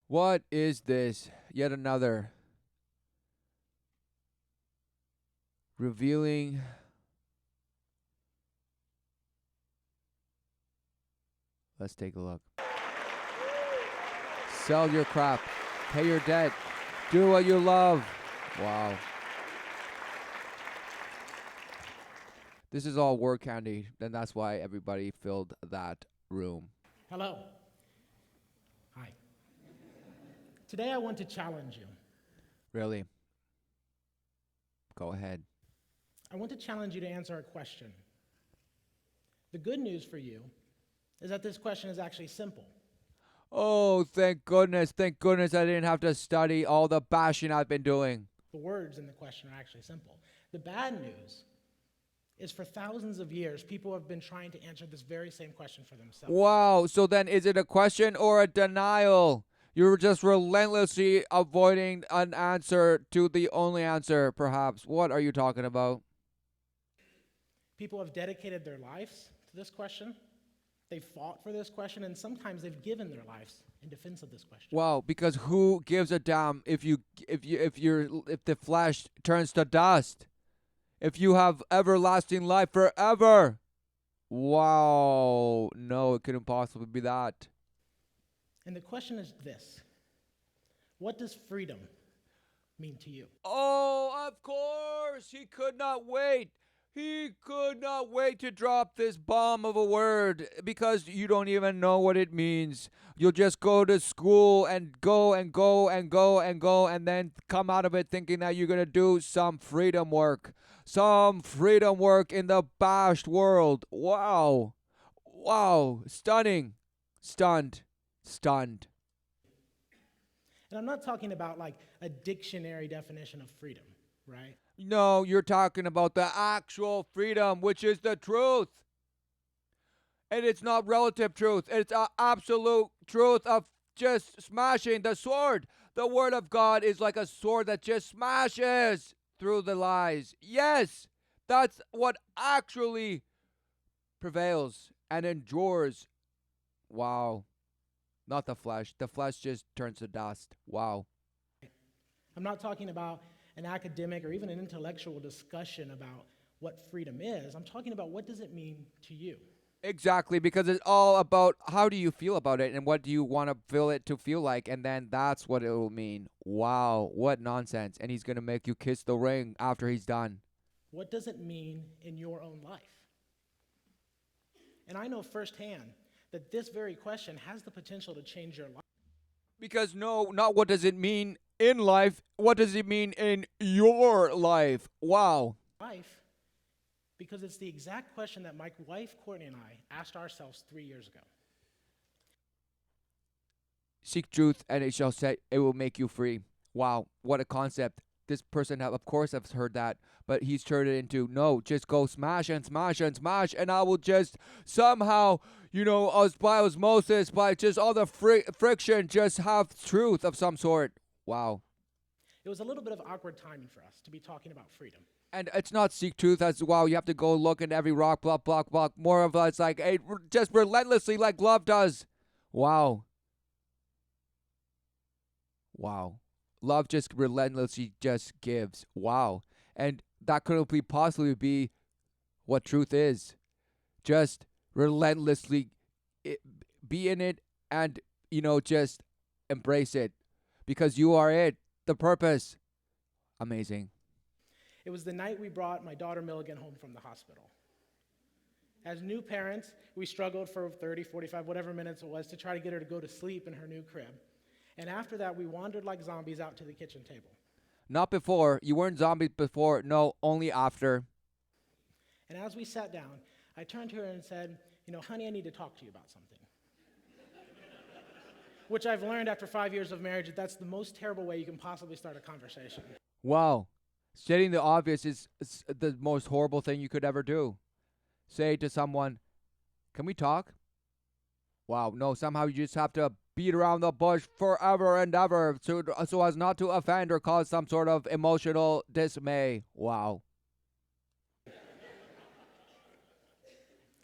What is this? Yet another revealing. Let's take a look. Sell your crap. Pay your debt. Do what you love. Wow. This is all word candy, and that's why everybody filled that room. Hello. Hi. Today I want to challenge you. Really? Go ahead. I want to challenge you to answer a question. The good news for you is that this question is actually simple. Oh, thank goodness. Thank goodness I didn't have to study all the bashing I've been doing. The words in the question are actually simple. The bad news is for thousands of years, people have been trying to answer this very same question for themselves. Wow. So then is it a question or a denial? You're just relentlessly avoiding an answer to the only answer, perhaps. What are you talking about? People have dedicated their lives to this question. They've fought for this question, and sometimes they've given their lives in defense of this question. Wow, because who gives a damn if the flesh turns to dust? If you have everlasting life forever. Wow. No, it couldn't possibly be that. And the question is this: what does freedom mean to you? Oh, of course. He could not wait. He could not wait to drop this bomb of a word because you don't even know what it means. You'll just go to school and go and go and go and go and then come out of it thinking that you're going to do some freedom work. Some freedom work in the bashed world. Wow. Wow. Stunning. Stunned. Stunned. And I'm not talking about like a dictionary definition of freedom, right? No, you're talking about the actual freedom, which is the truth. And it's not relative truth. It's an absolute truth of just smashing the sword. The word of God is like a sword that just smashes through the lies. Yes, that's what actually prevails and endures. Wow. Not the flesh. The flesh just turns to dust. Wow. I'm not talking about an academic or even an intellectual discussion about what freedom is. I'm talking about what does it mean to you? Exactly, because it's all about how do you feel about it and what do you want to feel it to feel like, and then that's what it will mean. Wow, what nonsense. And he's going to make you kiss the ring after he's done. What does it mean in your own life? And I know firsthand that this very question has the potential to change your life. Because no, not what does it mean in life, what does it mean in your life? Wow. Life, because it's the exact question that my wife Courtney and I asked ourselves 3 years ago. Seek truth and it shall set it will make you free. Wow, what a concept. This person of course has heard that, but he's turned it into no, just go smash and smash and smash, and I will just somehow, by osmosis, by just all the friction, just have truth of some sort. Wow. It was a little bit of awkward timing for us to be talking about freedom. And it's not seek truth as wow, you have to go look in every rock, block, block, block. More of it's like just relentlessly like love does. Wow. Wow. Love just relentlessly just gives. Wow. And that couldn't possibly be what truth is. Just relentlessly be in it and, just embrace it. Because you are it. The purpose. Amazing. It was the night we brought my daughter Milligan home from the hospital. As new parents, we struggled for 30, 45, whatever minutes it was to try to get her to go to sleep in her new crib. And after that, we wandered like zombies out to the kitchen table. Not before. You weren't zombies before. No, only after. And as we sat down, I turned to her and said, honey, I need to talk to you about something. Which I've learned after 5 years of marriage that that's the most terrible way you can possibly start a conversation. Wow. Stating the obvious is the most horrible thing you could ever do. Say to someone, can we talk? Wow, no, somehow you just have to beat around the bush forever and ever so as not to offend or cause some sort of emotional dismay. Wow.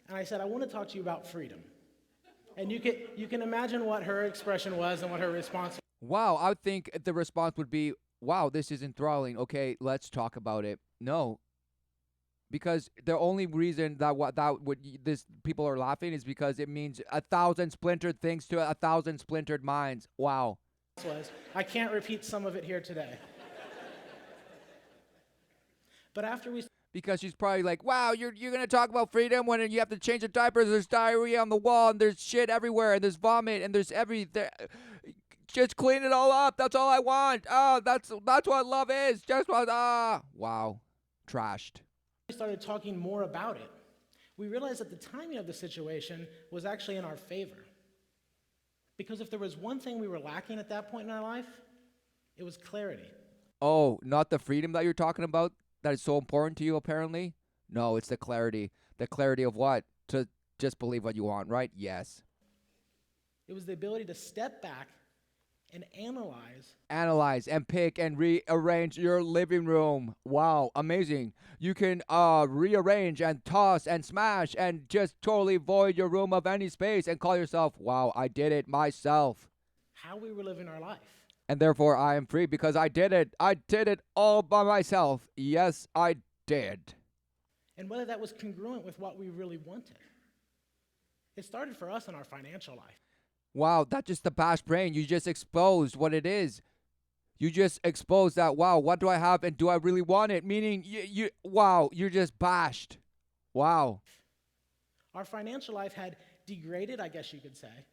And I said, I want to talk to you about freedom. And you can imagine what her expression was and what her response was. Wow, I would think the response would be, wow, this is enthralling. Okay, let's talk about it. No, because the only reason that this people are laughing is because it means 1,000 splintered things to 1,000 splintered minds. Wow. Was. I can't repeat some of it here today. But after we Because she's probably like, wow, you're gonna talk about freedom when you have to change the diapers, there's diarrhea on the wall, and there's shit everywhere, and there's vomit, and there's everything. Just clean it all up. That's all I want. Oh, that's what love is. Just what wow. Trashed. started talking more about it, we realized that the timing of the situation was actually in our favor. Because if there was one thing we were lacking at that point in our life, it was clarity. Oh, not the freedom that you're talking about that is so important to you, apparently? No, it's the clarity. The clarity of what? To just believe what you want, right? Yes. It was the ability to step back and analyze. Analyze and pick and rearrange your living room. Wow, amazing. You can rearrange and toss and smash and just totally void your room of any space and call yourself, wow, I did it myself. How we were living our life. And therefore I am free because I did it. I did it all by myself. Yes, I did. And whether that was congruent with what we really wanted. It started for us in our financial life. Wow, that's just the bash brain. You just exposed what it is. You just exposed that, wow, what do I have and do I really want it? Meaning, wow, you're just bashed. Wow. Our financial life had degraded, I guess you could say,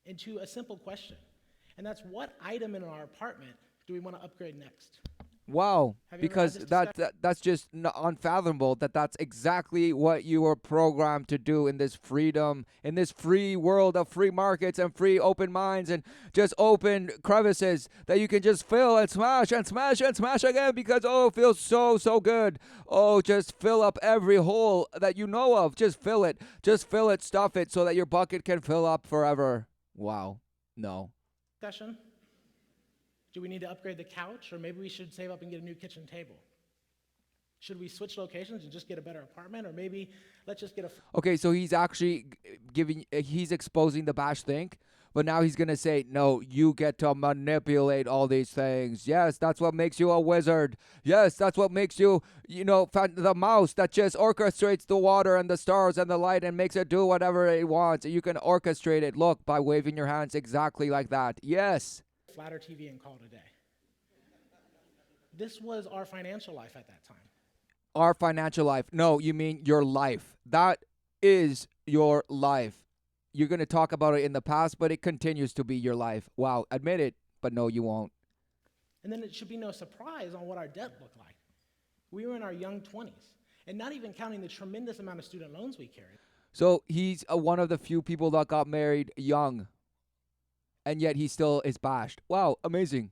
into a simple question. And that's, what item in our apartment do we want to upgrade next? Wow, Have you ever had because this that's just unfathomable that that's exactly what you were programmed to do in this freedom, in this free world of free markets and free open minds and just open crevices that you can just fill and smash and smash and smash again because, oh, it feels so, so good. Oh, just fill up every hole that you know of. Just fill it, stuff it so that your bucket can fill up forever. Wow, no. Discussion? Do we need to upgrade the couch, or maybe we should save up and get a new kitchen table? Should we switch locations and just get a better apartment, or maybe let's just get a... Okay, so he's actually he's exposing the bash think, but now he's going to say, no, you get to manipulate all these things. Yes, that's what makes you a wizard. Yes, that's what makes you, the mouse that just orchestrates the water and the stars and the light and makes it do whatever it wants. You can orchestrate it, look, by waving your hands exactly like that. Yes. Flatter TV and call it a day. This was our financial life at that time. Our financial life. No, you mean your life. That is your life. You're going to talk about it in the past, but it continues to be your life. Wow, admit it, but no, you won't. And then it should be no surprise on what our debt looked like. We were in our young 20s, and not even counting the tremendous amount of student loans we carried. So he's one of the few people that got married young, and yet he still is bashed. Wow, amazing.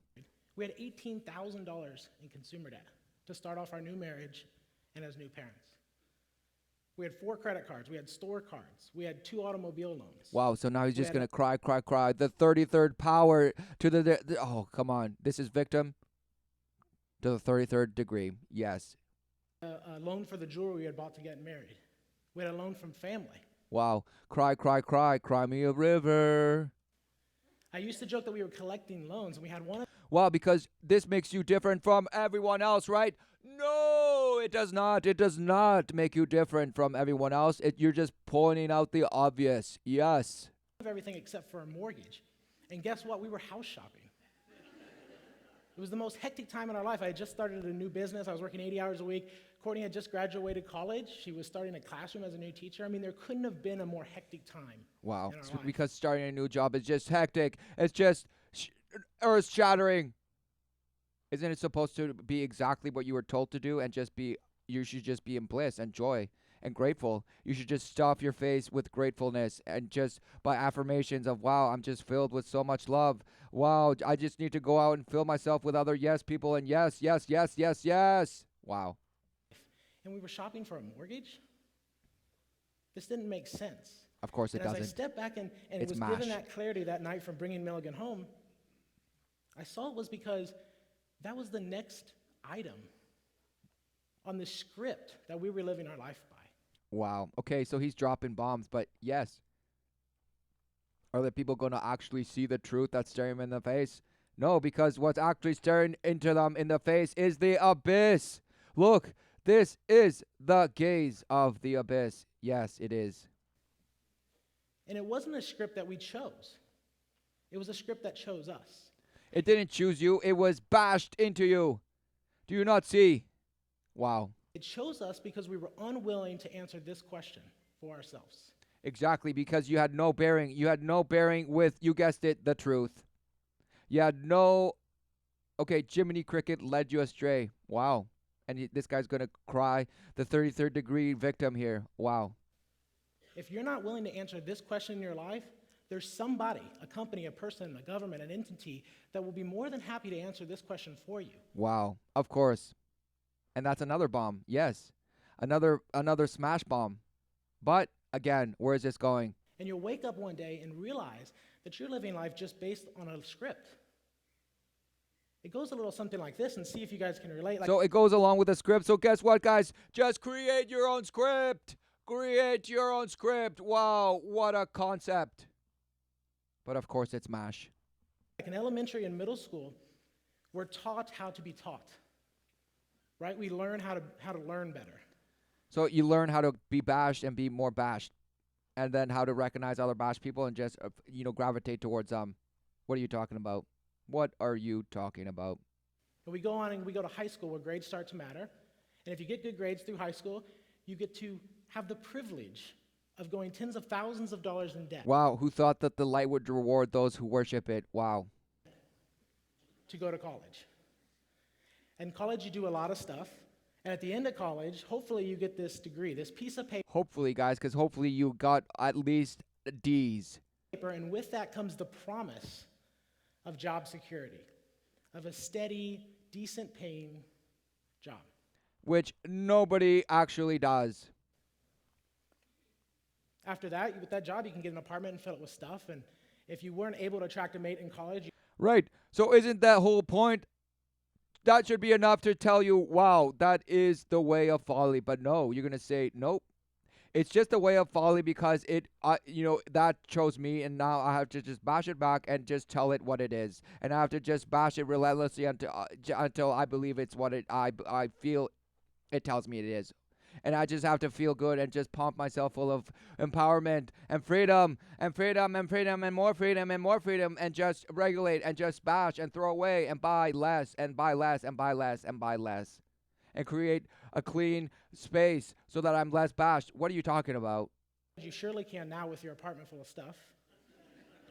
We had $18,000 in consumer debt to start off our new marriage and as new parents. We had 4 credit cards. We had store cards. We had 2 automobile loans. Wow, so now he's just going to cry. The 33rd power to the oh, come on. This is victim to the 33rd degree. Yes. A loan for the jewelry we had bought to get married. We had a loan from family. Wow. Cry me a river. I used to joke that we were collecting loans, and we had one. Wow, because this makes you different from everyone else, right? No, it does not. It does not make you different from everyone else. You're just pointing out the obvious. Yes. Of everything except for a mortgage. And guess what? We were house shopping. It was the most hectic time in our life. I had just started a new business. I was working 80 hours a week. Courtney had just graduated college. She was starting a classroom as a new teacher. I mean, there couldn't have been a more hectic time. Wow. Because starting a new job is just hectic. It's just earth-shattering. Isn't it supposed to be exactly what you were told to do and you should just be in bliss and joy and grateful? You should just stuff your face with gratefulness and just by affirmations of, wow, I'm just filled with so much love. Wow, I just need to go out and fill myself with other yes people and yes. Wow. And we were shopping for a mortgage? This didn't make sense. Of course it doesn't. As I stepped back and It's was mash. given that clarity that night from bringing Milligan home, I saw it was because that was the next item on the script that we were living our life by. Wow. Okay, so he's dropping bombs, but yes. Are the people going to actually see the truth that's staring him in the face? No, because what's actually staring into them in the face is the abyss. Look, this is the gaze of the abyss. Yes, it is. And it wasn't a script that we chose. It was a script that chose us. It didn't choose you, it was bashed into you. Do you not see? Wow. It chose us because we were unwilling to answer this question for ourselves. Exactly, because you had no bearing. You had no bearing with, you guessed it, the truth. You had no. Okay, Jiminy Cricket led you astray. Wow. And this guy's going to cry. The 33rd degree victim here. Wow. If you're not willing to answer this question in your life, there's somebody, a company, a person, a government, an entity that will be more than happy to answer this question for you. Wow. Of course. And that's another bomb. Yes. Another smash bomb. But again, where is this going? And you'll wake up one day and realize that you're living life just based on a script. It goes a little something like this, and see if you guys can relate. So it goes along with the script. So guess what, guys? Just create your own script. Create your own script. Wow, what a concept. But of course, it's MASH. Like in elementary and middle school, we're taught how to be taught. Right? We learn how to learn better. So you learn how to be bashed and be more bashed. And then how to recognize other bashed people and just, gravitate towards them. What are you talking about? What are you talking about? And we go on and we go to high school where grades start to matter. And if you get good grades through high school, you get to have the privilege of going tens of thousands of dollars in debt. Wow, who thought that the light would reward those who worship it? Wow. To go to college. In college, you do a lot of stuff. And at the end of college, hopefully you get this degree, this piece of Hopefully, guys, because hopefully you got at least D's. paper, and with that comes the promise of job security, of a steady, decent paying job. Which nobody actually does. After that, with that job, you can get an apartment and fill it with stuff. And if you weren't able to attract a mate in college, Right. So isn't that whole point? That should be enough to tell you, wow, that is the way of folly. But no, you're going to say, nope. It's just a way of folly because that chose me, and now I have to just bash it back and just tell it what it is. And I have to just bash it relentlessly until I believe it's what I feel it tells me it is. And I just have to feel good and just pump myself full of empowerment and freedom and freedom and freedom and more freedom and just regulate and just bash and throw away and buy less and buy less and buy less and buy less and create a clean space so that I'm less bashed. What are you talking about? you surely can now with your apartment full of stuff.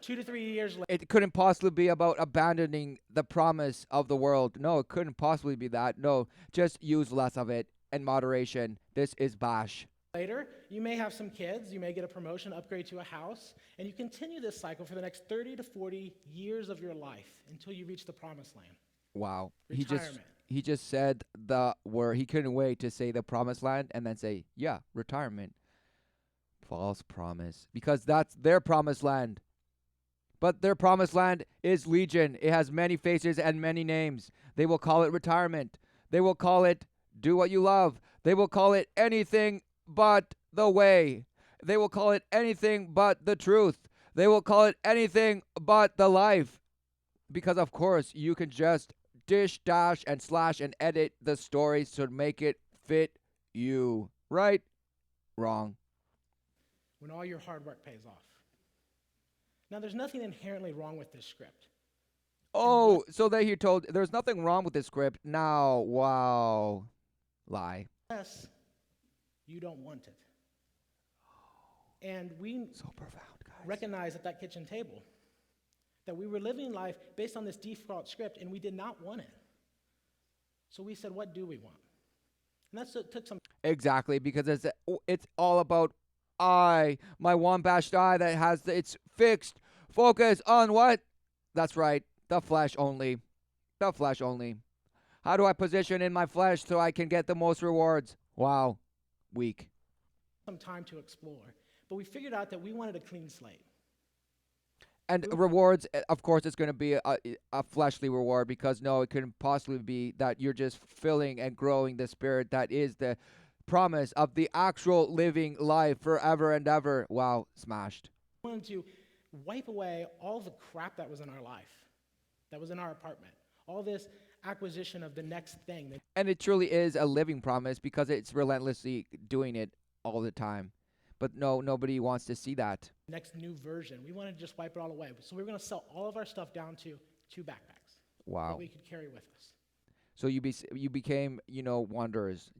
2 to 3 years later. It couldn't possibly be about abandoning the promise of the world. No, it couldn't possibly be that. No, just use less of it in moderation. This is bash. Later, you may have some kids, you may get a promotion, upgrade to a house, and you continue this cycle for the next 30 to 40 years of your life until you reach the promised land. Wow. Retirement. He just said the word. He couldn't wait to say the promised land and then say, yeah, retirement. False promise. Because that's their promised land. But their promised land is legion. It has many faces and many names. They will call it retirement. They will call it do what you love. They will call it anything but the way. They will call it anything but the truth. They will call it anything but the life. Because, of course, you can just dish, dash, and slash and edit the stories to make it fit you. Right? Wrong. When all your hard work pays off. Now, there's nothing inherently wrong with this script. Oh, so that he told there's nothing wrong with this script. Now, wow. Lie. Unless you don't want it. And we So profound, guys. recognize at that kitchen table that we were living life based on this default script, and we did not want it. So we said, what do we want? And took some. Exactly, because it's all about my one bashed eye that has its fixed focus on what? That's right, the flesh only. The flesh only. How do I position in my flesh so I can get the most rewards? Wow, weak. Some time to explore, but we figured out that we wanted a clean slate. And rewards, of course, it's going to be a fleshly reward because no, it couldn't possibly be that you're just filling and growing the spirit that is the promise of the actual living life forever and ever. Wow, smashed. We wanted to wipe away all the crap that was in our life. that was in our apartment. All this acquisition of the next thing. And it truly is a living promise because it's relentlessly doing it all the time. But no, nobody wants to see that. Next new version. We wanted to just wipe it all away. So we were going to sell all of our stuff down to 2 backpacks that Wow. we could carry with us. So you became, wanderers.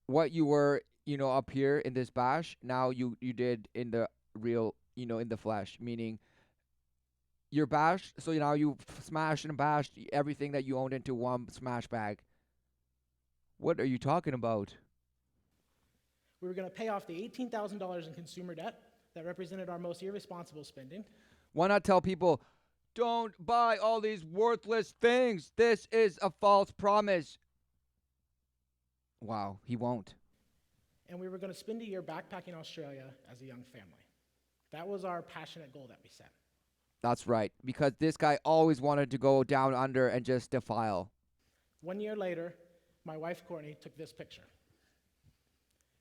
What you were, up here in this bash, now you did in the real, in the flesh, meaning you're bashed, so now you smashed and bashed everything that you owned into one smash bag. What are you talking about? We were going to pay off the $18,000 in consumer debt that represented our most irresponsible spending. Why not tell people, don't buy all these worthless things? This is a false promise. Wow, he won't. And we were going to spend a year backpacking Australia as a young family. That was our passionate goal that we set. That's right, because this guy always wanted to go down under and just defile. 1 year later, my wife Courtney took this picture.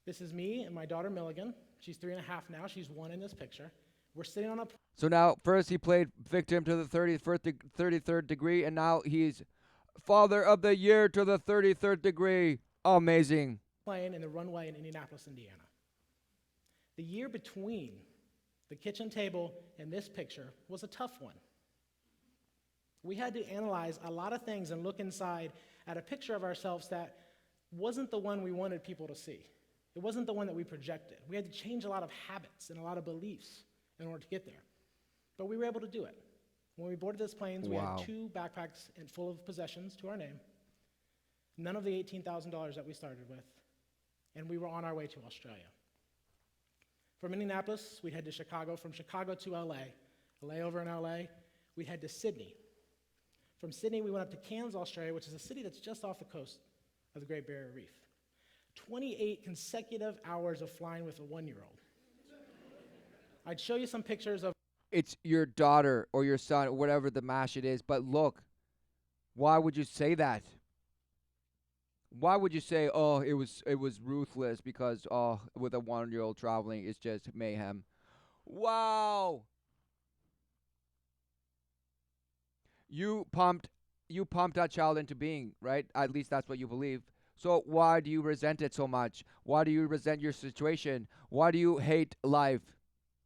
This is me and my daughter Milligan. She's 3.5 now. She's 1 in this picture. We're sitting on a... So now, first he played victim to the 33rd degree, and now he's father of the year to the 33rd degree. Amazing. Plane in the runway in Indianapolis, Indiana. The year between the kitchen table and this picture was a tough one. We had to analyze a lot of things and look inside at a picture of ourselves that wasn't the one we wanted people to see. It wasn't the one that we projected. We had to change a lot of habits and a lot of beliefs in order to get there. But we were able to do it. When we boarded this plane, we had 2 backpacks full of possessions to our name, none of the $18,000 that we started with, and we were on our way to Australia. From Indianapolis, we'd head to Chicago. From Chicago to LA, a layover in LA, we'd head to Sydney. From Sydney, we went up to Cairns, Australia, which is a city that's just off the coast of the Great Barrier Reef. 28 consecutive hours of flying with a 1-year-old. I'd show you some pictures of... It's your daughter or your son or whatever the mash it is, but look, why would you say that? Why would you say, oh, it was ruthless because, oh, with a 1-year-old traveling, it's just mayhem? Wow! You pumped that child into being, right? At least that's what you believe. So why do you resent it so much? Why do you resent your situation? Why do you hate life?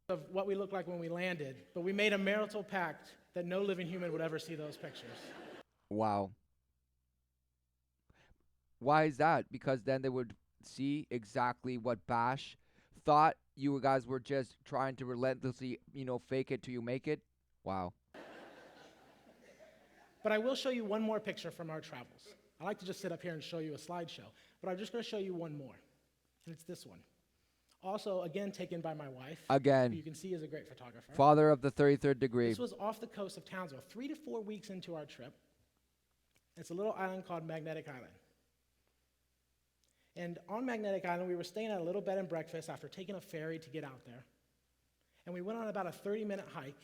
Of what we looked like when we landed, but we made a marital pact that no living human would ever see those pictures. Wow. Why is that? Because then they would see exactly what Bash thought you guys were just trying to relentlessly, fake it till you make it. Wow. But I will show you one more picture from our travels. I like to just sit up here and show you a slideshow, but I'm just going to show you one more, and it's this one. Also, again, taken by my wife. Again. Who you can see is a great photographer. Father of the 33rd degree. This was off the coast of Townsville, 3 to 4 weeks into our trip. It's a little island called Magnetic Island. And on Magnetic Island, we were staying at a little bed and breakfast after taking a ferry to get out there. And we went on about a 30-minute hike.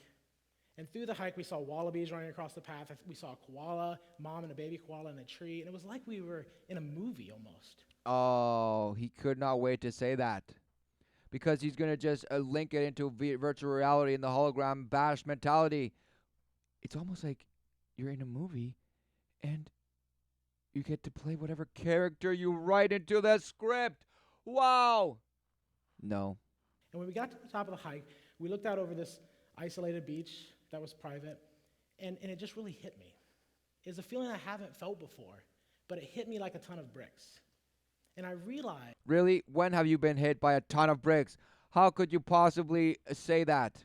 And through the hike, we saw wallabies running across the path. We saw a koala, mom and a baby koala in a tree. And it was like we were in a movie almost. Oh, he could not wait to say that. Because he's going to just link it into virtual reality and the hologram Bash mentality. It's almost like you're in a movie and you get to play whatever character you write into the script. Wow. No. And when we got to the top of the hike, we looked out over this isolated beach that was private, and it just really hit me. It's a feeling I haven't felt before, but it hit me like a ton of bricks. And I realized... Really? When have you been hit by a ton of bricks? How could you possibly say that?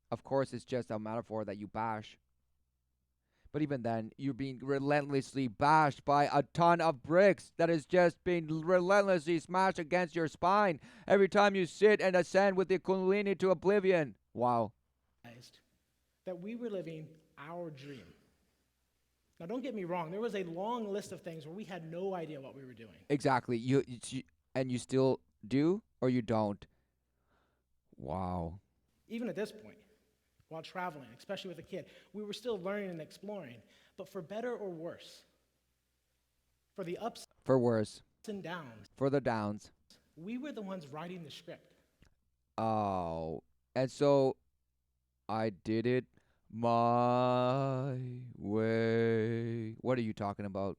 Of course, it's just a metaphor that you bash. But even then, you're being relentlessly bashed by a ton of bricks that is just being relentlessly smashed against your spine every time you sit and ascend with the kundalini to oblivion. Wow. That we were living our dream. Now, don't get me wrong. There was a long list of things where we had no idea what we were doing. Exactly. And you still do or you don't? Wow. Even at this point, while traveling, especially with a kid, we were still learning and exploring. But for better or worse, for the ups for worse and downs, for the downs, we were the ones writing the script. Oh. And so I did it my way. What are you talking about?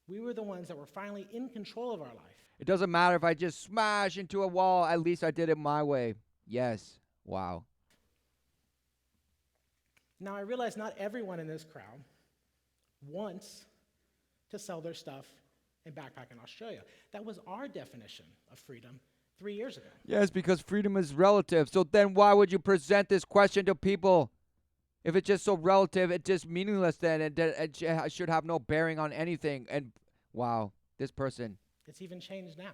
We were the ones that were finally in control of our life. It doesn't matter if I just smash into a wall. At least I did it my way. Yes. Wow. Now, I realize not everyone in this crowd wants to sell their stuff and backpack in Australia. That was our definition of freedom 3 years ago. Yes, because freedom is relative. So then why would you present this question to people? If it's just so relative, it's just meaningless then. It should have no bearing on anything. And wow, this person. It's even changed now.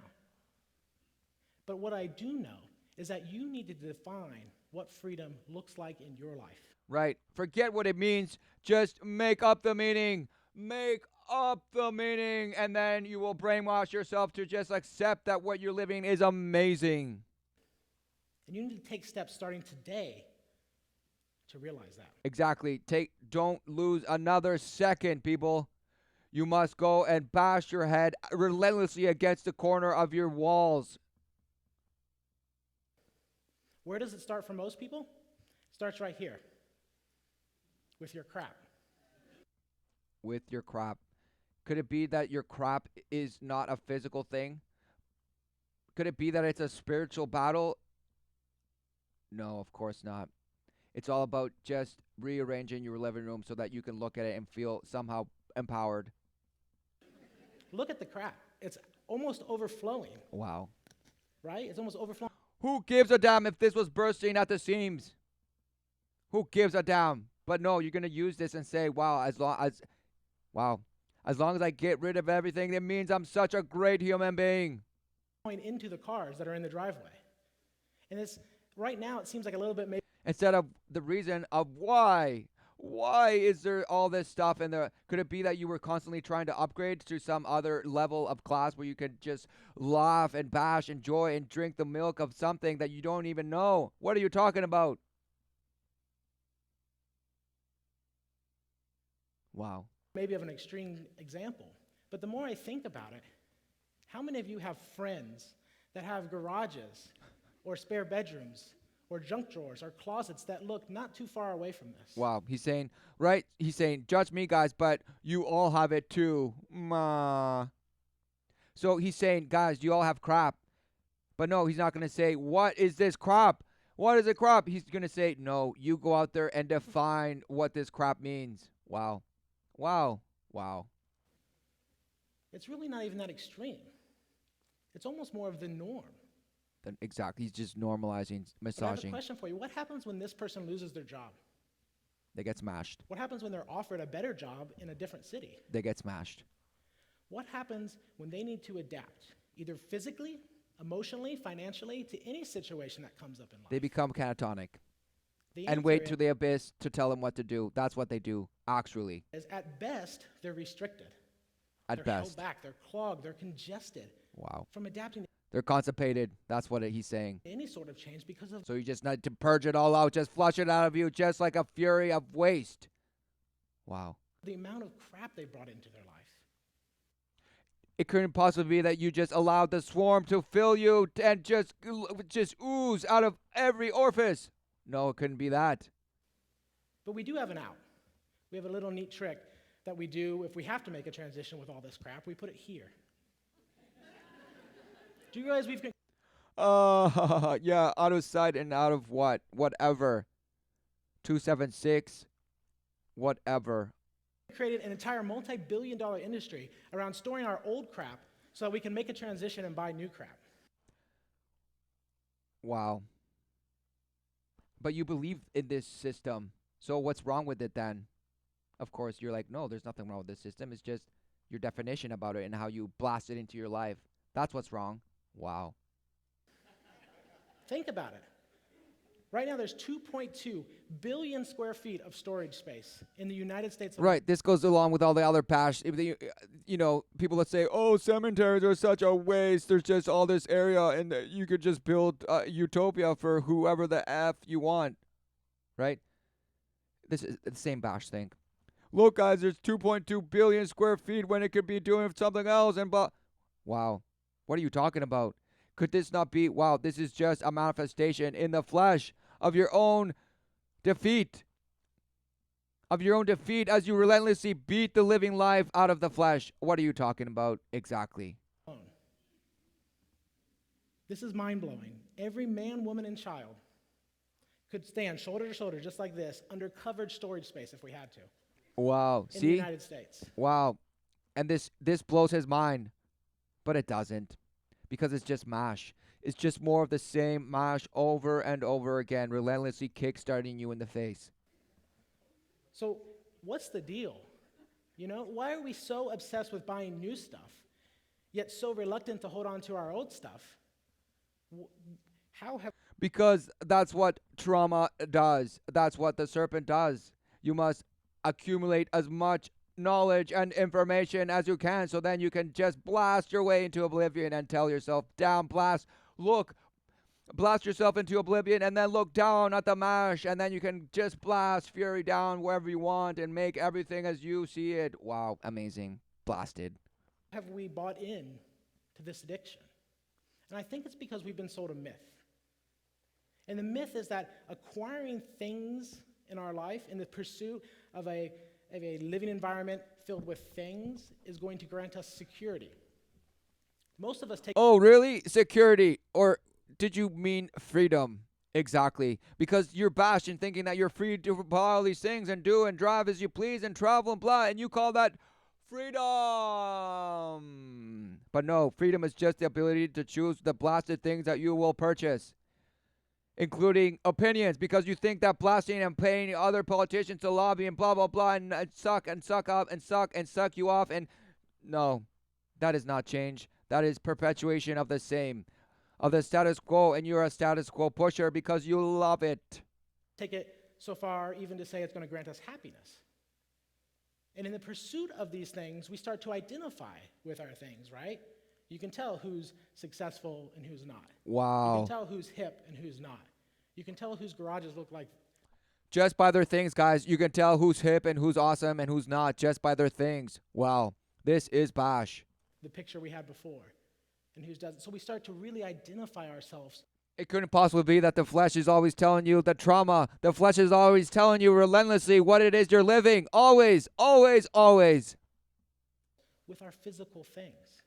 But what I do know is that you need to define what freedom looks like in your life. Right. Forget what it means. Just make up the meaning. Make up the meaning. And then you will brainwash yourself to just accept that what you're living is amazing. And you need to take steps starting today to realize that. Exactly. Don't lose another second, people. You must go and bash your head relentlessly against the corner of your walls. Where does it start for most people? It starts right here, with your crap. With your crap. Could it be that your crap is not a physical thing? Could it be that it's a spiritual battle? No, of course not. It's all about just rearranging your living room so that you can look at it and feel somehow empowered. Look at the crap. It's almost overflowing. Wow. Right? It's almost overflowing. Who gives a damn if this was bursting at the seams? Who gives a damn? But no, you're going to use this and say, wow, as long as I get rid of everything, it means I'm such a great human being. Into the cars that are in the driveway. And it's right now it seems like a little bit maybe instead of the reason of why. Why is there all this stuff in there? Could it be that you were constantly trying to upgrade to some other level of class where you could just laugh and bash, enjoy, and drink the milk of something that you don't even know? What are you talking about? Wow. maybe of an extreme example. But the more I think about it, how many of you have friends that have garages or spare bedrooms or junk drawers or closets that look not too far away from this? Wow, he's saying, right? He's saying, judge me, guys, but you all have it too. Ma. So he's saying, guys, you all have crap. But no, he's not going to say, what is this crap? What is a crap? He's going to say, no, you go out there and define what this crap means. Wow. Wow. Wow. It's really not even that extreme. It's almost more of the norm. Then exactly. He's just normalizing, But I have a massaging. question for you. What happens when this person loses their job? They get smashed. What happens when they're offered a better job in a different city? They get smashed. What happens when they need to adapt, either physically, emotionally, financially, to any situation that comes up in life? They become catatonic The and answer wait to the abyss to tell them what to do. That's what they do, actually, is at best, they're restricted. at They're held best. back, they're clogged, they're congested Wow. from adapting They're constipated. That's what he's saying. to any sort of change because of So you just need to purge it all out. Just flush it out of you just like a fury of waste. Wow. the amount of crap they brought into their life. It couldn't possibly be that you just allowed the swarm to fill you and just ooze out of every orifice. No, it couldn't be that. But we do have an out. We have a little neat trick that we do if we have to make a transition with all this crap. We put it here. Do you realize we've Yeah, out of sight and out of what? Whatever. 276. Whatever. created an entire multi-billion-dollar industry around storing our old crap so that we can make a transition and buy new crap? Wow. But you believe in this system. So what's wrong with it then? Of course, you're like, no, there's nothing wrong with this system. It's just your definition about it and how you blast it into your life. That's what's wrong. Wow. Think about it. Right now, there's 2.2 billion square feet of storage space in the United States. Right. This goes along with all the other people that say, oh, cemeteries are such a waste. There's just all this area and you could just build utopia for whoever the F you want. Right? This is the same bash thing. Look, guys, there's 2.2 billion square feet when it could be doing something else. Wow. What are you talking about? Could this not be, wow, this is just a manifestation in the flesh of your own defeat. of your own defeat as you relentlessly beat the living life out of the flesh. What are you talking about exactly? This is mind-blowing. Every man, woman, and child could stand shoulder to shoulder just like this under covered storage space if we had to. Wow. In See? the United States. Wow. And this blows his mind. But it doesn't. Because it's just mash. It's just more of the same mash over and over again, relentlessly kickstarting you in the face. So what's the deal? You know, why are we so obsessed with buying new stuff, yet so reluctant to hold on to our old stuff? Because that's what trauma does. That's what the serpent does. You must accumulate as much knowledge and information as you can, so then you can just blast your way into oblivion and tell yourself, down, blast yourself into oblivion, and then look down at the mash, and then you can just blast fury down wherever you want and make everything as you see it. Wow, amazing. Blasted. Have we bought in to this addiction? And I think it's because we've been sold a myth. And the myth is that acquiring things in our life in the pursuit of a living environment filled with things is going to grant us security. Most of us take... Oh, really? Security? Or did you mean freedom? Exactly. Because you're bashing thinking that you're free to buy all these things and do and drive as you please and travel and blah, and you call that freedom. But no, freedom is just the ability to choose the blasted things that you will purchase, including opinions, because you think that blasting and paying other politicians to lobby and blah, blah, blah, and suck up and suck you off. And no, that is not change. That is perpetuation of the same, of the status quo, and you're a status quo pusher because you love it. Take it so far even to say it's going to grant us happiness. And in the pursuit of these things, we start to identify with our things, right? You can tell who's successful and who's not. Wow. You can tell who's hip and who's not. You can tell whose garages look like... Just by their things, guys. You can tell who's hip and who's awesome and who's not just by their things. Wow. This is bash. The picture we had before. And who's doesn't. So we start to really identify ourselves. It couldn't possibly be that the flesh is always telling you the trauma. The flesh is always telling you relentlessly what it is you're living. Always, always, always. With our physical things.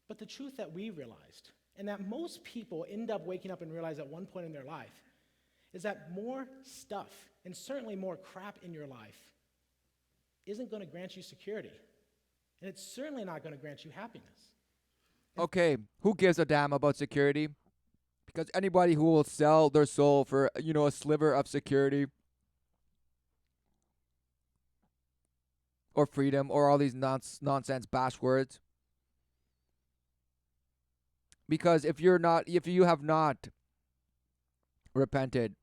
But the truth that we realized, and that most people end up waking up and realize at one point in their life, is that more stuff, and certainly more crap in your life, isn't going to grant you security. And it's certainly not going to grant you happiness. Okay, who gives a damn about security? Because anybody who will sell their soul for, a sliver of security or freedom or all these nonsense bash words. Because if you have not repented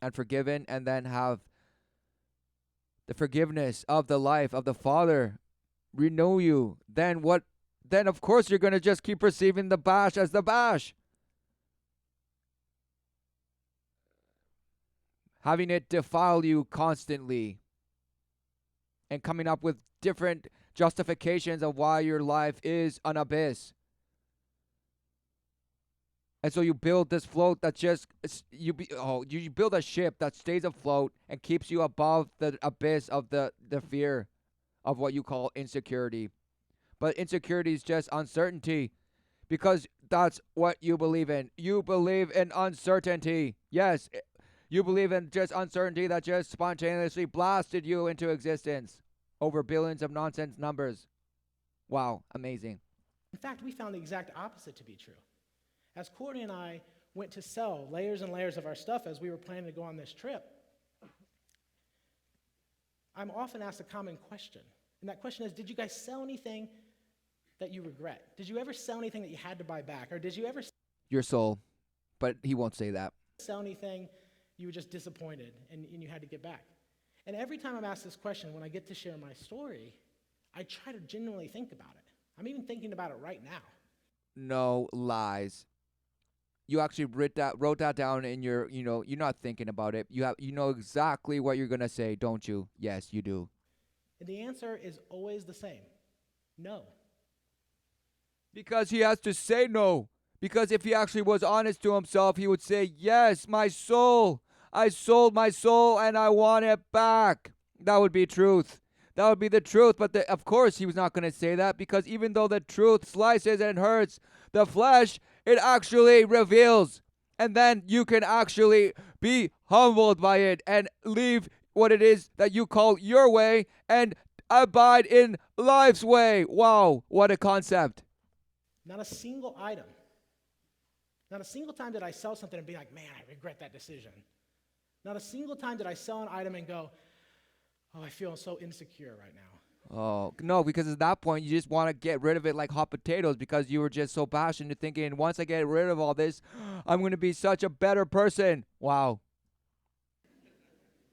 and forgiven and then have the forgiveness of the life of the Father renew you, then of course you're going to just keep receiving the bash as the bash. Having it defile you constantly and coming up with different justifications of why your life is an abyss. And so you build this float that you build a ship that stays afloat and keeps you above the abyss of the fear of what you call insecurity. But insecurity is just uncertainty, because that's what you believe in. You believe in uncertainty. Yes, you believe in just uncertainty that just spontaneously blasted you into existence over billions of nonsense numbers. Wow, amazing. In fact, we found the exact opposite to be true. As Courtney and I went to sell layers and layers of our stuff as we were planning to go on this trip, I'm often asked a common question. And that question is, did you guys sell anything that you regret? Did you ever sell anything that you had to buy back? Or did you ever... Your soul. But he won't say that. Sell anything you were just disappointed and you had to get back? And every time I'm asked this question, when I get to share my story, I try to genuinely think about it. I'm even thinking about it right now. No lies. You actually wrote that down in your, you're not thinking about it. You know exactly what you're going to say, don't you? Yes, you do. And the answer is always the same. No. Because he has to say no. Because if he actually was honest to himself, he would say, yes, my soul, I sold my soul and I want it back. That would be truth. That would be the truth. But of course, he was not going to say that, because even though the truth slices and hurts the flesh, it actually reveals. And then you can actually be humbled by it and leave what it is that you call your way and abide in life's way. Wow, what a concept. Not a single item. Not a single time did I sell something and be like, man, I regret that decision. Not a single time did I sell an item and go, oh, I feel so insecure right now. Oh, no, because at that point, you just want to get rid of it like hot potatoes, because you were just so passionate thinking, once I get rid of all this, I'm going to be such a better person. Wow.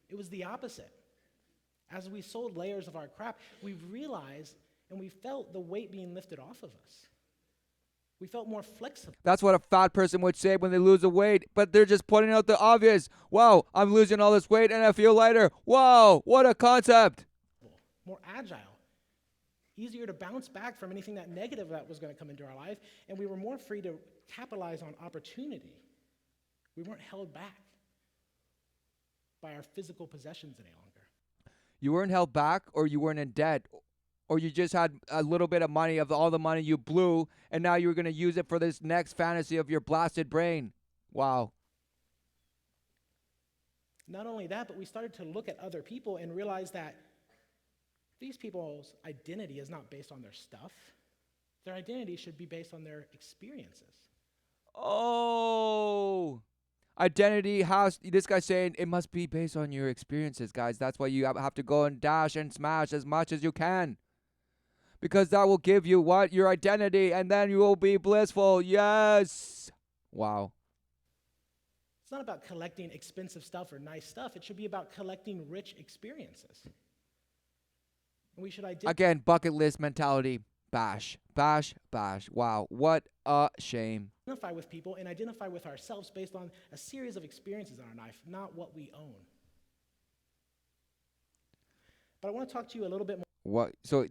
It was the opposite. As we sold layers of our crap, we realized and we felt the weight being lifted off of us. We felt more flexible. That's what a fat person would say when they lose the weight, but they're just pointing out the obvious. Wow, I'm losing all this weight and I feel lighter. Wow, what a concept. More agile, easier to bounce back from anything that negative that was going to come into our life, and we were more free to capitalize on opportunity. We weren't held back by our physical possessions any longer. You weren't held back, or you weren't in debt, or you just had a little bit of money of all the money you blew, and now you're going to use it for this next fantasy of your blasted brain. Wow. Not only that, but we started to look at other people and realize that these people's identity is not based on their stuff. Their identity should be based on their experiences. Oh, identity has, this guy's saying it must be based on your experiences, guys. That's why you have to go and dash and smash as much as you can, because that will give you what? Your identity, and then you will be blissful. Yes. Wow. It's not about collecting expensive stuff or nice stuff. It should be about collecting rich experiences. And we should Again, bucket list mentality. Bash, bash, bash. Wow, what a shame. Identify with people and identify with ourselves based on a series of experiences in our life, not what we own. But I want to talk to you a little bit more. What? So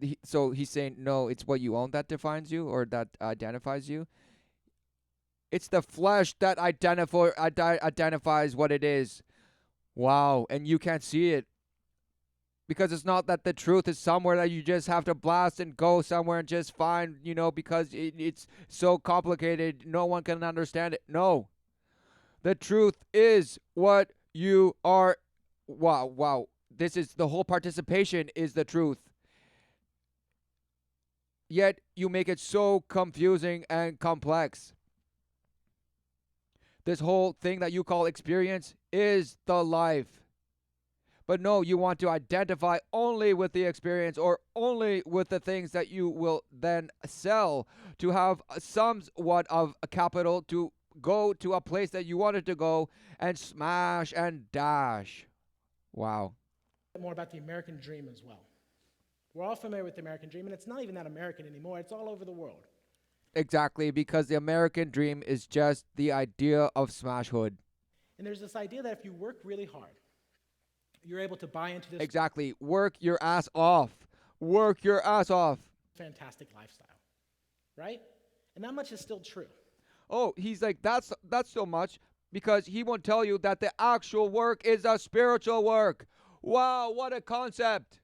he's saying no, it's what you own that defines you, or that identifies you. It's the flesh that identifies what it is. Wow, and you can't see it. Because it's not that the truth is somewhere that you just have to blast and go somewhere and just find, because it's so complicated, no one can understand it. No. The truth is what you are. Wow. This is the whole participation is the truth. Yet you make it so confusing and complex. This whole thing that you call experience is the life. But no, you want to identify only with the experience, or only with the things that you will then sell to have somewhat of a capital to go to a place that you wanted to go and smash and dash. Wow. More about the American dream as well. We're all familiar with the American dream, and it's not even that American anymore. It's all over the world. Exactly, because the American dream is just the idea of smashhood. And there's this idea that if you work really hard, you're able to buy into this. Exactly. Work your ass off. Work your ass off. Fantastic lifestyle, right? And that much is still true. Oh, he's like, that's so much, because he won't tell you that the actual work is a spiritual work. Wow, what a concept.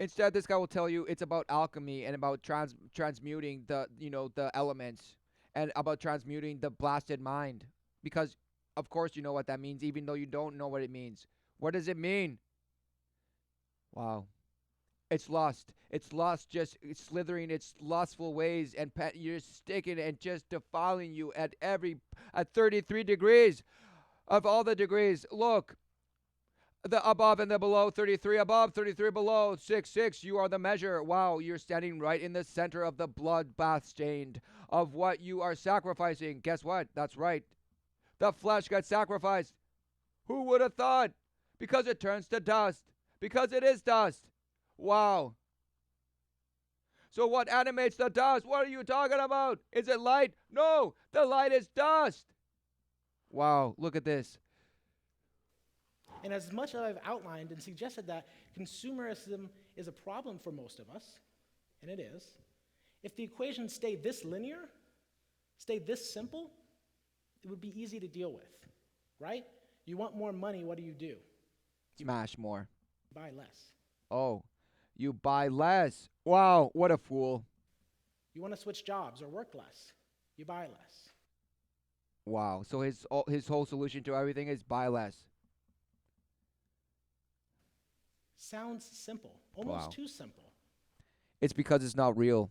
Instead, this guy will tell you it's about alchemy and about transmuting the elements, and about transmuting the blasted mind. Because, of course, you know what that means, even though you don't know what it means. What does it mean? Wow. It's lust. It's lust just slithering its lustful ways, and you're sticking and just defiling you at 33 degrees of all the degrees. Look, the above and the below, 33 above, 33 below, 6, you are the measure. Wow, you're standing right in the center of the bloodbath stained of what you are sacrificing. Guess what? That's right. The flesh got sacrificed. Who would have thought? Because it turns to dust. Because it is dust. Wow. So what animates the dust? What are you talking about? Is it light? No, the light is dust. Wow, look at this. And as much as I've outlined and suggested that consumerism is a problem for most of us, and it is, if the equation stayed this linear, stayed this simple, it would be easy to deal with, right? You want more money, what do? You Smash more. buy less. Oh, you buy less. Wow, what a fool. You want to switch jobs or work less, you buy less. Wow. So his whole solution to everything is buy less. Sounds simple, almost Wow. too simple. It's because it's not real.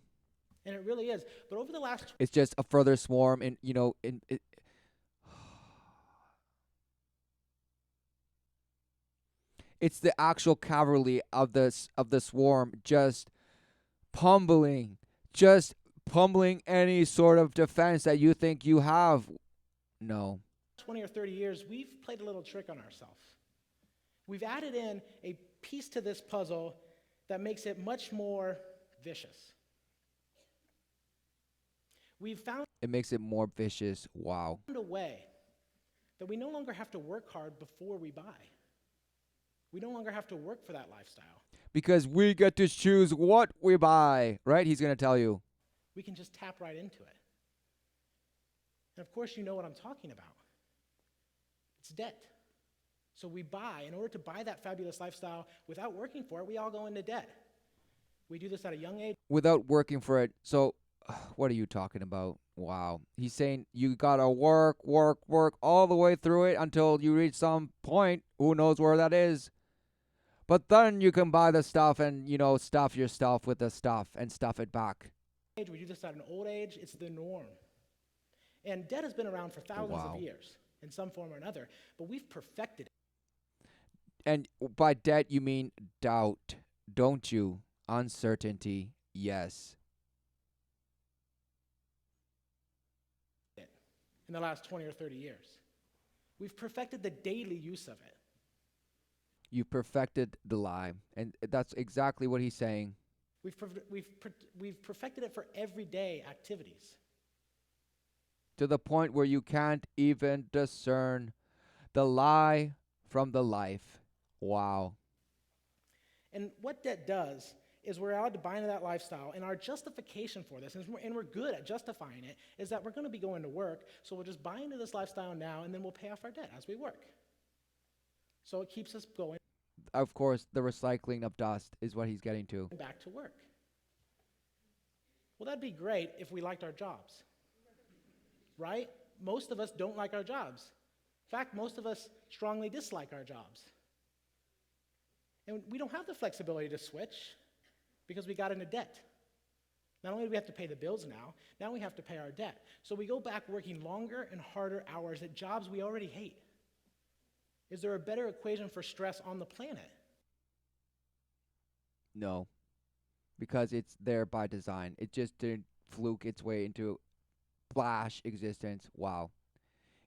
And it really is. But over the last It's just a further swarm in in it. It's the actual cavalry of the swarm just pummeling, just pummeling any sort of defense that you think you have. No. 20 or 30 years, we've played a little trick on ourselves. We've added in a piece to this puzzle that makes it much more vicious. We've found It makes it more vicious. Wow. a way that we no longer have to work hard before we buy. We no longer have to work for that lifestyle. Because we get to choose what we buy, right? He's going to tell you. We can just tap right into it. And of course, you know what I'm talking about. It's debt. So we buy, in order to buy that fabulous lifestyle without working for it, we all go into debt. We do this at a young age. Without working for it. So, what are you talking about? Wow. He's saying you got to work all the way through it until you reach some point. Who knows where that is? But then you can buy the stuff and, stuff your stuff with the stuff and stuff it back. We do this at an old age. It's the norm. And debt has been around for thousands Wow. of years in some form or another, but we've perfected it. And by debt, you mean doubt, don't you? Uncertainty, yes. In the last 20 or 30 years. We've perfected the daily use of it. You perfected the lie. And that's exactly what he's saying. We've perfected it for everyday activities. To the point where you can't even discern the lie from the life. Wow. And what debt does is we're allowed to buy into that lifestyle, and our justification for this, and we're good at justifying it, is that we're going to be going to work, so we'll just buy into this lifestyle now, and then we'll pay off our debt as we work. So it keeps us going Of course, the recycling of dust is what he's getting to. back to work. Well, that'd be great if we liked our jobs, right? Most of us don't like our jobs. In fact, most of us strongly dislike our jobs. And we don't have the flexibility to switch because we got into debt. Not only do we have to pay the bills now we have to pay our debt. So we go back working longer and harder hours at jobs we already hate. Is there a better equation for stress on the planet? No. Because it's there by design. It just didn't fluke its way into flash existence. Wow.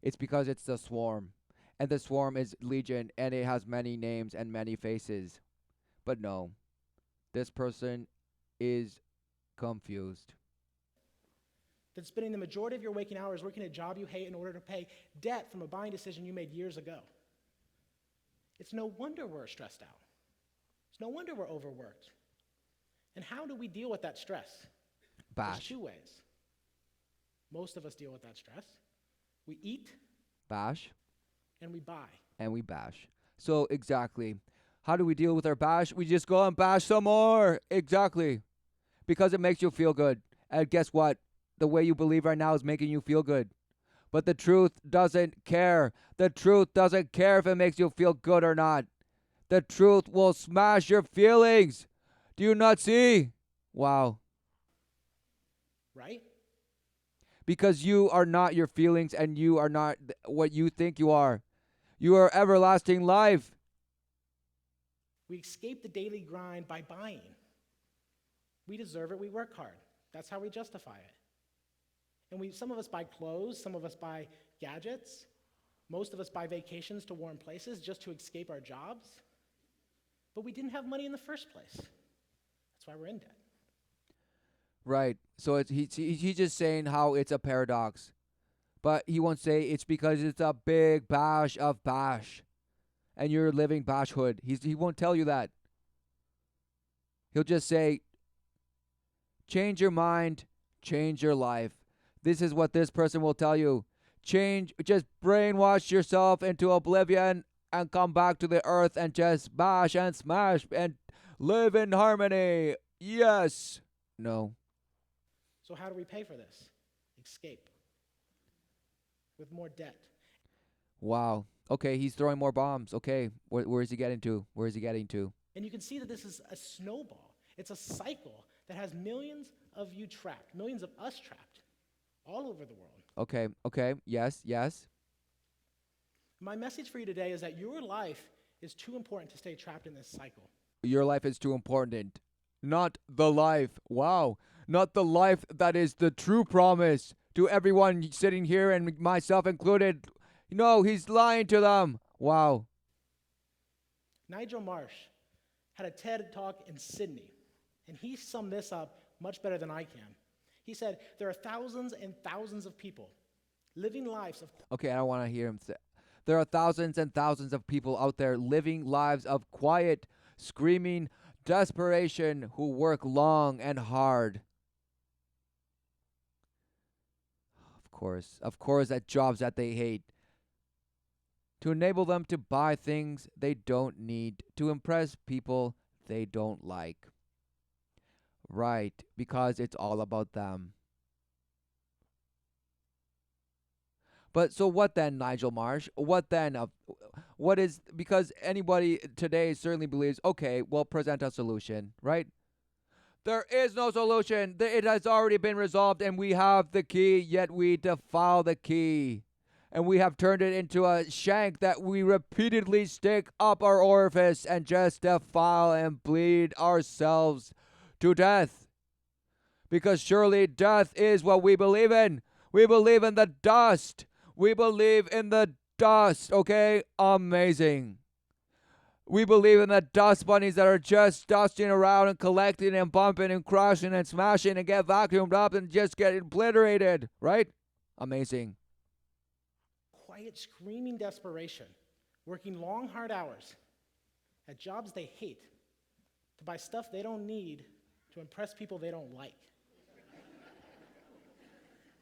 It's because it's the swarm. And the swarm is legion, and it has many names and many faces. But no. This person is confused. That's spending the majority of your waking hours working a job you hate in order to pay debt from a buying decision you made years ago. It's no wonder we're stressed out. It's no wonder we're overworked. And how do we deal with that stress? There's Bash. two ways. Most of us deal with that stress. We eat Bash. and we buy. And we bash. So exactly. How do we deal with our bash? We just go and bash some more. Exactly. Because it makes you feel good. And guess what? The way you believe right now is making you feel good. But the truth doesn't care. The truth doesn't care if it makes you feel good or not. The truth will smash your feelings. Do you not see? Wow. Right? Because you are not your feelings and you are not what you think you are. You are everlasting life. We escape the daily grind by buying. We deserve it, we work hard. That's how we justify it. And some of us buy clothes, some of us buy gadgets, most of us buy vacations to warm places just to escape our jobs. But we didn't have money in the first place. That's why we're in debt. Right. So he's just saying how it's a paradox. But he won't say it's because it's a big bash of bash. And you're living bashhood. He won't tell you that. He'll just say, change your mind, change your life. This is what this person will tell you. just brainwash yourself into oblivion and come back to the earth and just bash and smash and live in harmony. Yes. No. So how do we pay for this? Escape. With more debt. Wow. Okay, he's throwing more bombs. Okay, where is he getting to? Where is he getting to? And you can see that this is a snowball. It's a cycle that has millions of you trapped, millions of us trapped all over the world. Okay, yes. My message for you today is that your life is too important to stay trapped in this cycle. Your life is too important. Not the life. Wow. Not the life that is the true promise to everyone sitting here and myself included. No, he's lying to them. Wow. Nigel Marsh had a TED Talk in Sydney, and he summed this up much better than I can. He said, there are thousands and thousands of people living lives of... Okay, I don't want to hear him say. There are thousands and thousands of people out there living lives of quiet, screaming desperation who work long and hard. Of course, at jobs that they hate. To enable them to buy things they don't need, to impress people they don't like. Right, because it's all about them. But so what then, Nigel Marsh? What then? What is, because anybody today certainly believes, okay, well, present a solution, right? There is no solution. It has already been resolved, and we have the key, yet we defile the key. And we have turned it into a shank that we repeatedly stick up our orifice and just defile and bleed ourselves to death. Because surely death is what we believe in. We believe in the dust. We believe in the dust, okay? Amazing. We believe in the dust bunnies that are just dusting around and collecting and bumping and crashing and smashing and get vacuumed up and just get obliterated, right? Amazing. Quiet, screaming desperation, working long, hard hours at jobs they hate, to buy stuff they don't need, to impress people they don't like.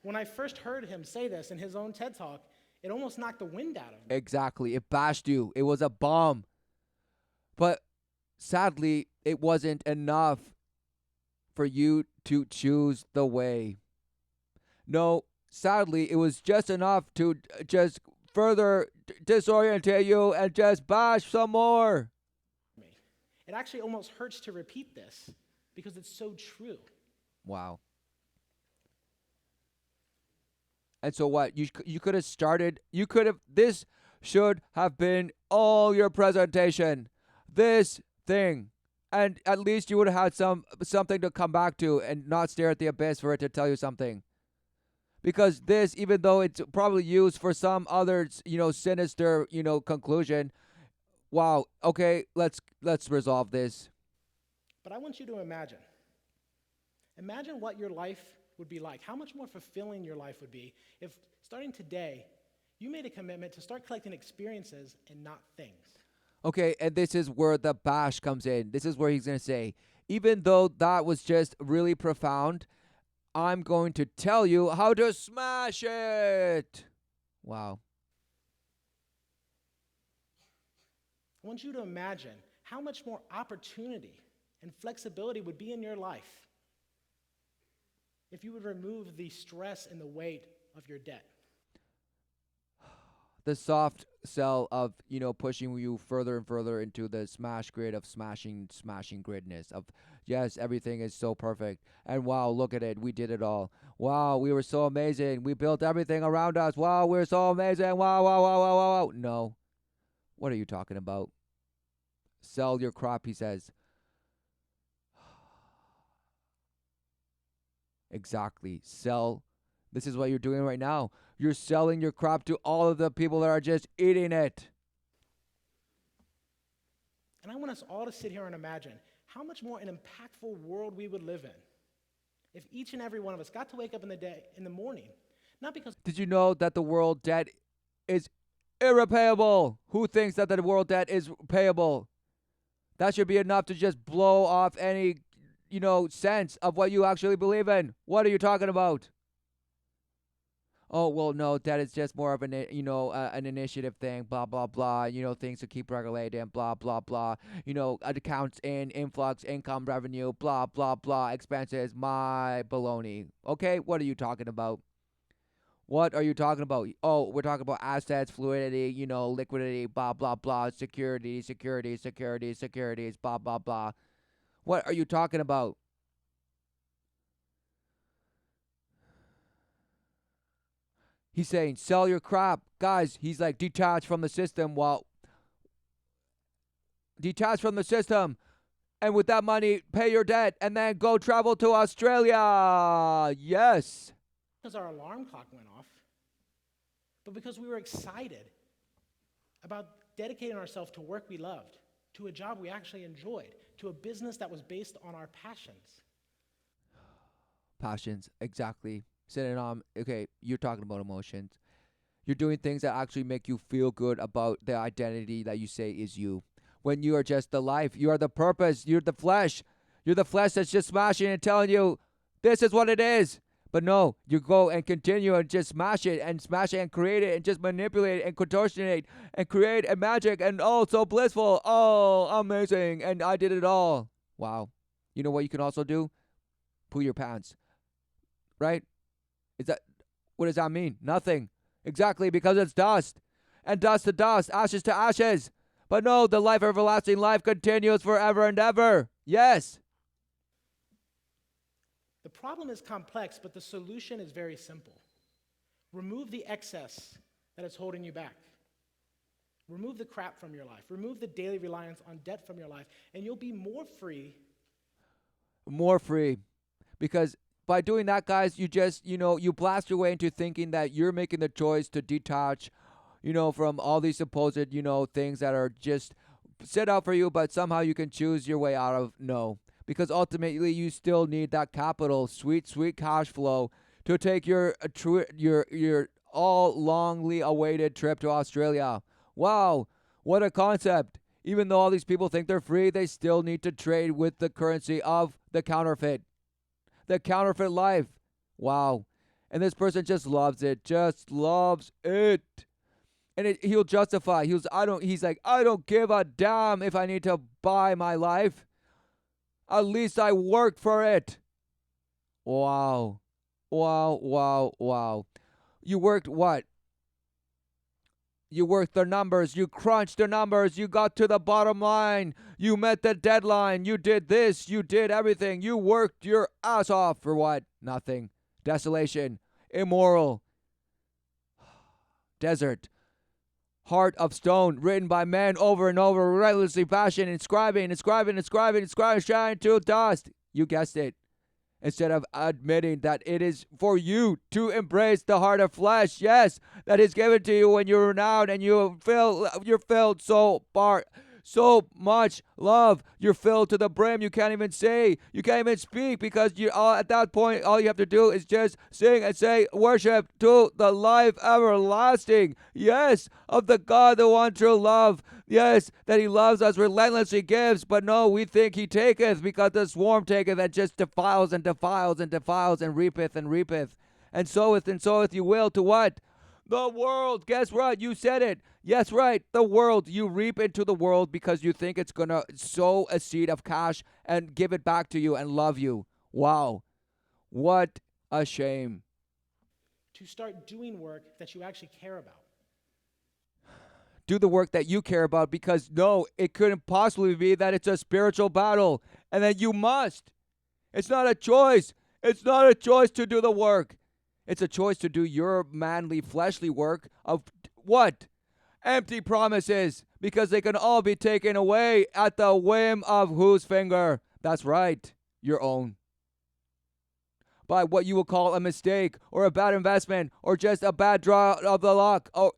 When I first heard him say this in his own TED Talk, it almost knocked the wind out of me. Exactly. It bashed you. It was a bomb. But sadly, it wasn't enough for you to choose the way. No, sadly, it was just enough to just further disorientate you and just bash some more. It actually almost hurts to repeat this because it's so true. Wow. And so what? You could have started, this should have been all your presentation. This thing. And at least you would have had something to come back to and not stare at the abyss for it to tell you something. Because this, even though it's probably used for some other, sinister, conclusion, wow, okay, let's resolve this. But I want you to imagine what your life would be like, how much more fulfilling your life would be if, starting today, you made a commitment to start collecting experiences and not things. Okay, and this is where the bash comes in. This is where he's going to say, even though that was just really profound, I'm going to tell you how to smash it. Wow. I want you to imagine how much more opportunity and flexibility would be in your life if you would remove the stress and the weight of your debt. The soft sell of, pushing you further and further into the smash grid of smashing gridness of, yes, everything is so perfect. And wow, look at it. We did it all. Wow, we were so amazing. We built everything around us. Wow, we're so amazing. Wow, wow, wow, wow, wow, wow. No. What are you talking about? Sell your crop, he says. Exactly. Sell. This is what you're doing right now. You're selling your crop to all of the people that are just eating it. And I want us all to sit here and imagine how much more an impactful world we would live in if each and every one of us got to wake up in the morning, not because... Did you know that the world debt is irrepayable? Who thinks that the world debt is payable? That should be enough to just blow off any, sense of what you actually believe in. What are you talking about? oh well, no, that is just more of an initiative thing, blah blah blah, things to keep regulating, blah blah blah, accounts in, influx, income, revenue, blah blah blah, expenses, my baloney. Okay, what are you talking about? What are you talking about? Oh, we're talking about assets, fluidity, liquidity, blah blah blah, securities, blah blah blah. What are you talking about? He's saying sell your crap, guys. He's like detach from the system, detach from the system, and with that money, pay your debt, and then go travel to Australia. Yes. Because our alarm clock went off, but because we were excited about dedicating ourselves to work we loved, to a job we actually enjoyed, to a business that was based on our passions. Passions, exactly. Synonym. Okay, you're talking about emotions. You're doing things that actually make you feel good about the identity that you say is you. When you are just the life, you are the purpose, you're the flesh. You're the flesh that's just smashing and telling you, this is what it is. But no, you go and continue and just smash it and create it and just manipulate it and contortionate and create a magic and oh, so blissful. Oh, amazing. And I did it all. Wow. You know what you can also do? Poo your pants. Right? What does that mean? Nothing. Exactly, because it's dust. And dust to dust, ashes to ashes. But no, the life everlasting life continues forever and ever. Yes. The problem is complex, but the solution is very simple. Remove the excess that is holding you back. Remove the crap from your life. Remove the daily reliance on debt from your life, and you'll be more free. More free. Because by doing that, guys, you just, you blast your way into thinking that you're making the choice to detach, from all these supposed, things that are just set out for you, but somehow you can choose your way out of. No. Because ultimately you still need that capital, sweet, sweet cash flow to take your all longly awaited trip to Australia. Wow, what a concept. Even though all these people think they're free, they still need to trade with the currency of the counterfeit. The counterfeit life. Wow. And this person just loves it. Just loves it. And he'll justify. He's like, I don't give a damn if I need to buy my life. At least I worked for it. Wow. Wow, wow, wow. You worked what? You worked the numbers. You crunched the numbers. You got to the bottom line. You met the deadline. You did this. You did everything. You worked your ass off for what? Nothing. Desolation. Immoral. Desert. Heart of stone, written by men over and over, relentlessly passion, inscribing, shining to dust. You guessed it. Instead of admitting that it is for you to embrace the heart of flesh, yes, that is given to you when you're renowned and you're filled so much love. You're filled to the brim. You can't even say, you can't even speak, because you all at that point, all you have to do is just sing and say worship to the life everlasting. Yes, of the God, the one true love. Yes, that he loves us relentlessly gives, but no, we think he taketh, because the swarm taketh and just defiles and reapeth and soweth you will to what? The world. Guess what? You said it. Yes, right. The world. You reap into the world because you think it's going to sow a seed of cash and give it back to you and love you. Wow. What a shame. To start doing work that you actually care about. Do the work that you care about, because no, it couldn't possibly be that it's a spiritual battle and that you must. It's not a choice. It's not a choice to do the work. It's a choice to do your manly, fleshly work of what? Empty promises, because they can all be taken away at the whim of whose finger? That's right, your own. By what you will call a mistake or a bad investment or just a bad draw of the luck. Oh,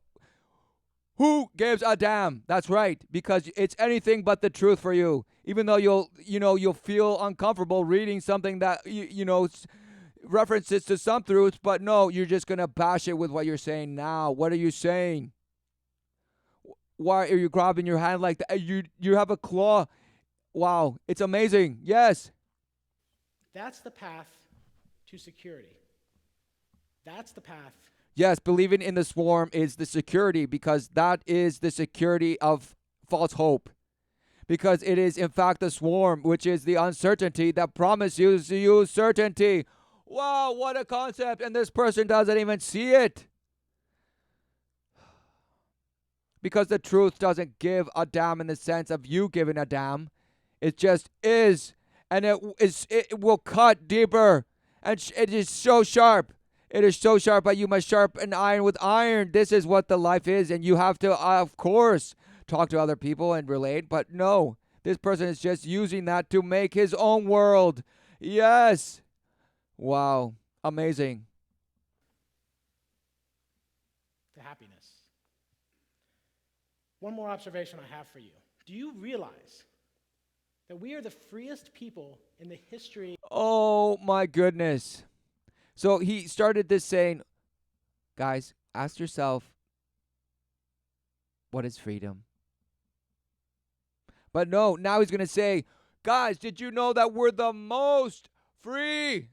who gives a damn? That's right, because it's anything but the truth for you. Even though you'll feel uncomfortable reading something that references to some truths, but no, you're just going to bash it with what you're saying now. What are you saying? Why are you grabbing your hand like that? You have a claw. Wow, it's amazing. Yes. That's the path to security. That's the path Yes, believing in the swarm is the security, because that is the security of false hope. Because it is in fact the swarm, which is the uncertainty that promises you certainty. Wow, what a concept. And this person doesn't even see it. Because the truth doesn't give a damn in the sense of you giving a damn. It just is. And it will cut deeper. And it is so sharp. It is so sharp, but you must sharpen iron with iron. This is what the life is. And you have to, of course, talk to other people and relate. But no, this person is just using that to make his own world. Yes. Wow. Amazing. To happiness. One more observation I have for you. Do you realize that we are the freest people in the history? Oh my goodness. So he started this saying, guys, ask yourself, what is freedom? But no, now he's going to say, guys, did you know that we're the most free?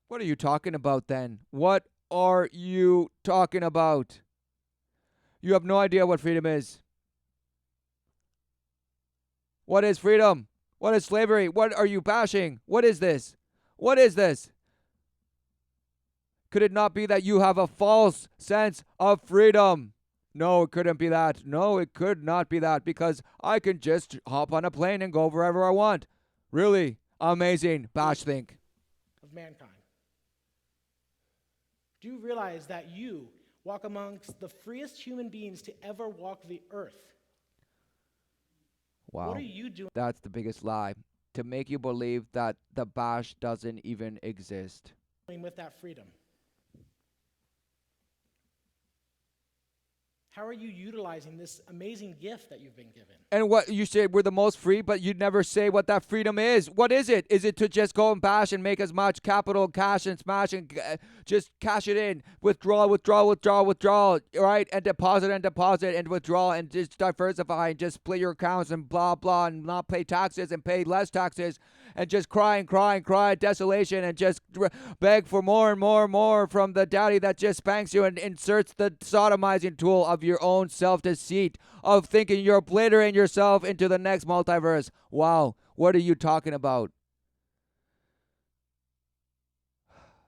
What are you talking about then? What are you talking about? You have no idea what freedom is. What is freedom? What is slavery? What are you bashing? What is this? What is this? Could it not be that you have a false sense of freedom? No, it couldn't be that. No, it could not be that, because I can just hop on a plane and go wherever I want. Really amazing. Bash think. Of mankind. Do you realize that you walk amongst the freest human beings to ever walk the earth? Wow. What are you doing? That's the biggest lie. To make you believe that the bash doesn't even exist. With that freedom? How are you utilizing this amazing gift that you've been given? And what you say, we're the most free, but you never say what that freedom is. What is it? Is it to just go and bash and make as much capital, cash, and smash and just cash it in? Withdraw, right? And deposit and withdraw and just diversify and just split your accounts and blah, blah, and not pay taxes and pay less taxes and just cry, desolation, and just beg for more and more and more from the daddy that just spanks you and inserts the sodomizing tool of your own self-deceit of thinking you're obliterating yourself into the next multiverse. Wow, what are you talking about?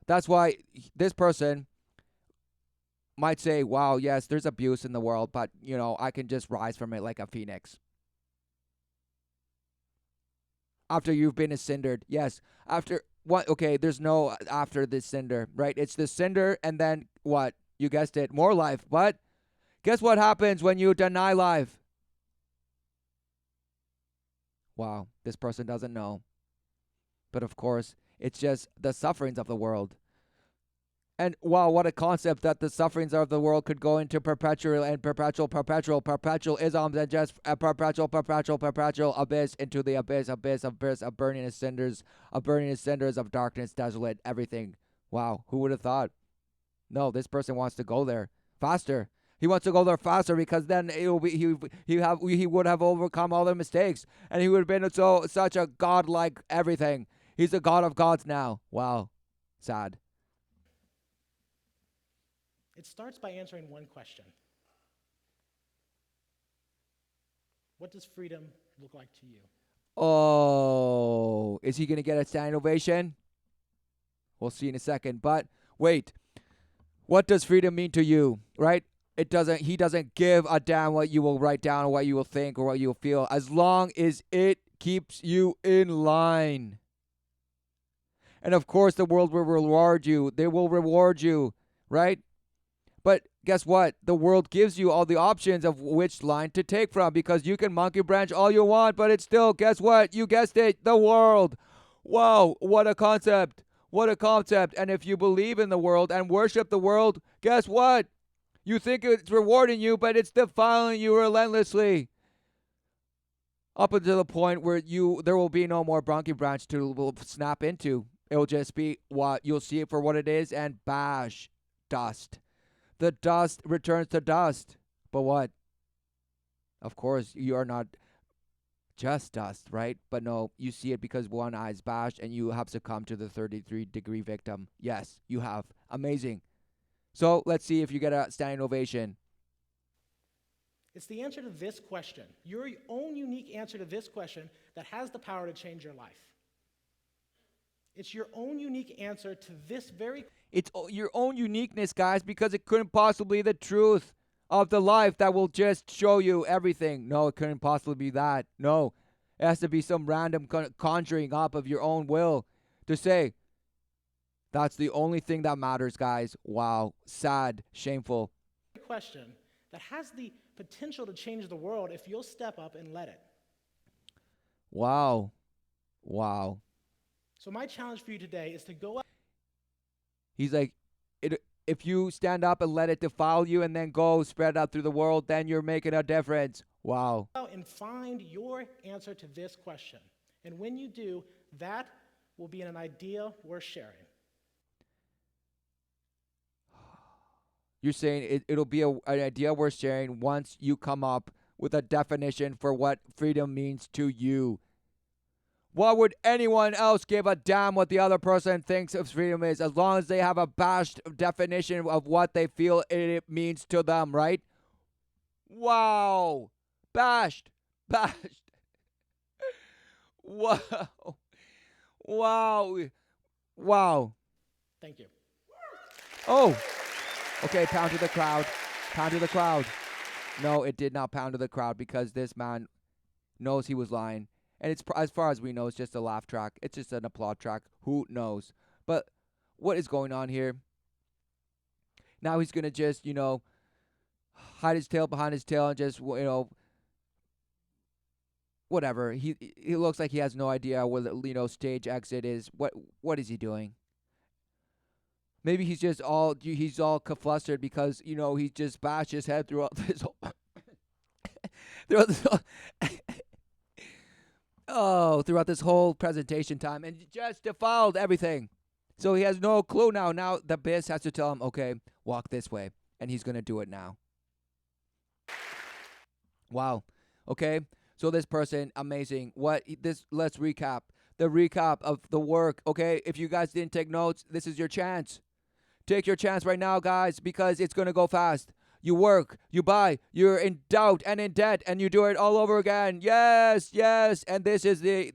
That's why this person might say, wow, yes, there's abuse in the world, but, I can just rise from it like a phoenix. After you've been cindered. Yes. After what? Okay, there's no after this cinder, right? It's the cinder and then what? You guessed it, more life. But guess what happens when you deny life? Wow, this person doesn't know. But of course, it's just the sufferings of the world. And wow, what a concept that the sufferings of the world could go into perpetual isms and just a perpetual abyss into the abyss of burning as cinders, of darkness, desolate, everything. Wow, who would have thought? No, this person wants to go there faster. He wants to go there faster because then he would have overcome all their mistakes and he would have been such a godlike everything. He's a god of gods now. Wow, sad. It starts by answering one question. What does freedom look like to you? Oh, is he going to get a standing ovation? We'll see in a second. But wait, what does freedom mean to you, right? He doesn't give a damn what you will write down or what you will think or what you will feel, as long as it keeps you in line. And of course, the world will reward you. They will reward you, right? But guess what? The world gives you all the options of which line to take from, because you can monkey branch all you want, but it's still, guess what? You guessed it, the world. Wow, what a concept. What a concept. And if you believe in the world and worship the world, guess what? You think it's rewarding you, but it's defiling you relentlessly. Up until the point where there will be no more monkey branch to snap into. It will just be what you'll see it for what it is and bash, dust. The dust returns to dust. But what? Of course, you are not just dust, right? But no, you see it because one eye is bashed and you have succumbed to the 33-degree victim. Yes, you have. Amazing. So let's see if you get a standing ovation. It's the answer to this question, your own unique answer to this question, that has the power to change your life. It's your own unique answer to this very... It's your own uniqueness, guys, because it couldn't possibly be the truth of the life that will just show you everything. No, it couldn't possibly be that. No, it has to be some random conjuring up of your own will to say, that's the only thing that matters, guys. Wow, sad, shameful. Question that has the potential to change the world if you'll step up and let it. Wow. Wow. So my challenge for you today is to go out. He's like, if you stand up and let it defile you and then go spread out through the world, then you're making a difference. Wow. And find your answer to this question. And when you do, that will be an idea worth sharing. You're saying it'll be an idea worth sharing once you come up with a definition for what freedom means to you. Why would anyone else give a damn what the other person thinks of freedom is, as long as they have a bashed definition of what they feel it means to them, right? Wow. Bashed. Bashed. Wow. Wow. Wow. Thank you. Oh. Okay, pound to the crowd. Pound to the crowd. No, it did not pound to the crowd because this man knows he was lying. And it's, as far as we know, it's just a laugh track. It's just an applaud track. Who knows? But what is going on here? Now he's going to just, hide his tail behind his tail and just, whatever. He looks like he has no idea what, stage exit is. What is he doing? Maybe he's all flustered because, he just bashed his head throughout this whole... throughout this whole presentation time, and just defiled everything. So he has no clue now. Now the biz has to tell him, okay, walk this way, and he's going to do it now. Wow. Okay, so this person, amazing. Let's recap. The recap of the work, okay? If you guys didn't take notes, this is your chance. Take your chance right now, guys, because it's going to go fast. You work, you buy, you're in doubt and in debt, and you do it all over again. Yes, yes. And this is the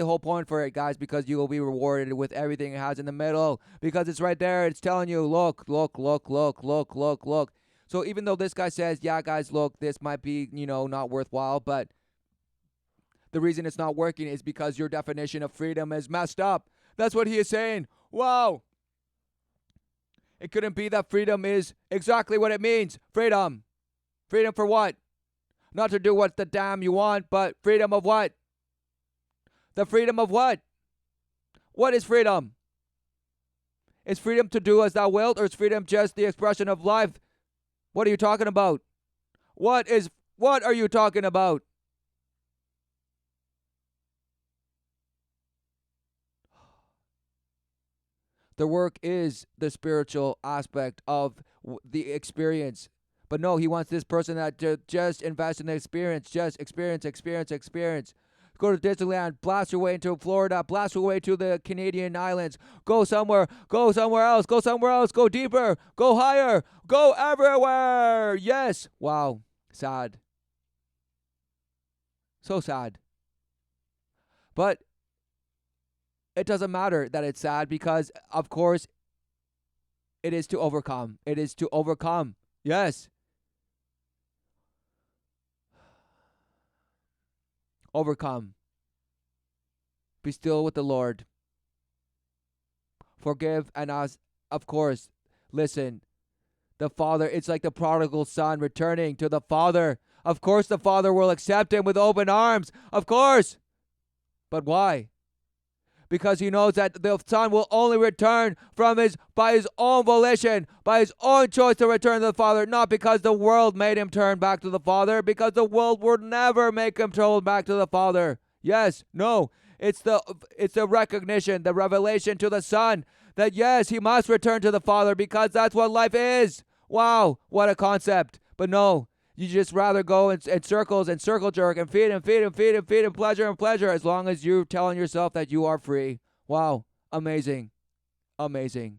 whole point for it, guys, because you will be rewarded with everything it has in the middle, because it's right there. It's telling you, look. So even though this guy says, yeah, guys, look, this might be, not worthwhile, but the reason it's not working is because your definition of freedom is messed up. That's what he is saying. Wow. It couldn't be that freedom is exactly what it means. Freedom. Freedom for what? Not to do what the damn you want, but freedom of what? The freedom of what? What is freedom? Is freedom to do as thou wilt, or is freedom just the expression of life? What are you talking about? What are you talking about? The work is the spiritual aspect of the experience. But no, he wants this person that just invest in the experience. Just experience. Go to Disneyland, blast your way into Florida, blast your way to the Canadian islands. Go somewhere else, go deeper, go higher, go everywhere. Yes. Wow. Sad. So sad. But it doesn't matter that it's sad because, of course, it is to overcome. It is to overcome. Yes. Overcome. Be still with the Lord. Forgive and ask, of course, listen. The Father, it's like the prodigal son returning to the Father. Of course, the Father will accept him with open arms. Of course. But why? Because he knows that the son will only return by his own volition, by his own choice to return to the Father, not because the world made him turn back to the Father, because the world would never make him turn back to the Father. Yes, no, it's the recognition, the revelation to the Son that yes, he must return to the Father because that's what life is. Wow, what a concept. But no, You just rather go in circles and circle jerk and feed him, feed him, feed him, feed him, pleasure and pleasure, as long as you're telling yourself that you are free. Wow. Amazing. Amazing.